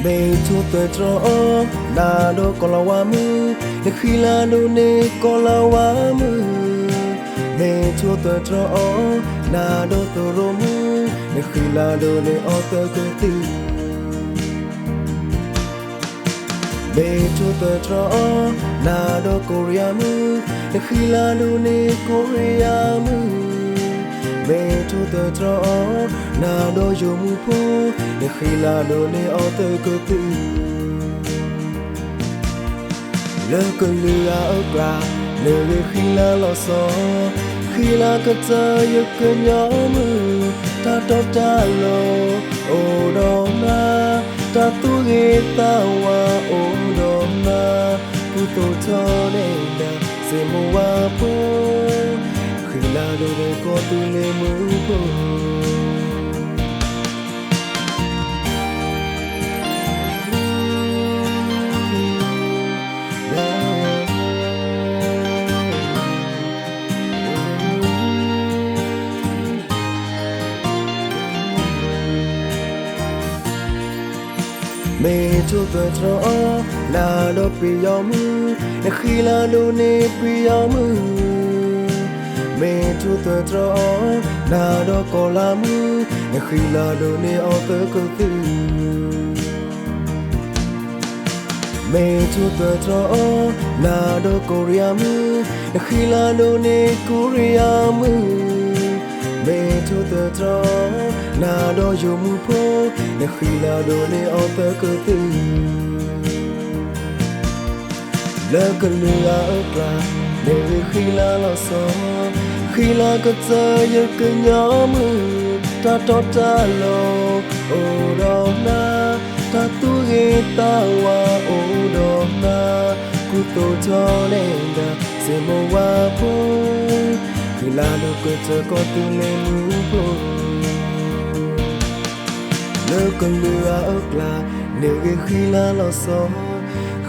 mê chua tờ trọ na đô có là hoa mưa để khi là đô nê có là hoa mưa mê chua tờ trọ na đô tờ rô mưa để khi là đô nê ở tờ cơ tư mê chua tờ trọ na đô Korea mưa để khi là đô nê Korea mưa mê chua tờ trọ na đô dù mù phô để khi là đô nê ở tờ cơ tư lỡ cơn lừa ở qua nơi khi là lo so khi là cất giờ yêu cơn nhỏ mưa ta đâu ta lo ô đó na ta tu ghê ta qua ô đó na tu tu cho nên đã sẽ mua qua phố khi là đồ để có tu lê mưa phố mê chua tờ trọ na đô pi yao mưa để khi là đô nê pi yao mưa mê chua tờ trọ na đô có là mưa để khi là đô nê ở tờ cơ tư mê chua tờ trọ na đô Korea mưa để khi là đô nê Korea mưa mê chua tờ trọ na đô dù mù phô để khi là đô nê ở tờ cơ tư lỡ cơn lừa ở qua để khi là lo so khi là cất giờ yêu cơn nhỏ mưa ta cho ta lo ô đó na ta tu ghê ta qua ô đó na cu tô cho nên đã sẽ mua qua phố khi là đồ cơ chờ có tư lên mưa phố lỡ cơn lừa ở là nếu khi là lo so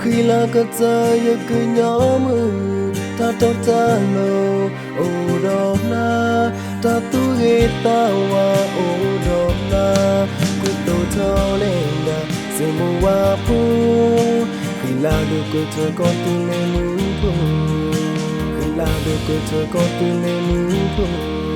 khi là cất giờ yêu cơn nhỏ mưa ta cho ta lo ô đó na ta tu ghê ta qua ô đó na cu tô cho nên đã sẽ mua qua phố khi là đồ cơ chờ có tư lên mưa phố khi là đồ cơ chờ có tư lên mưa phố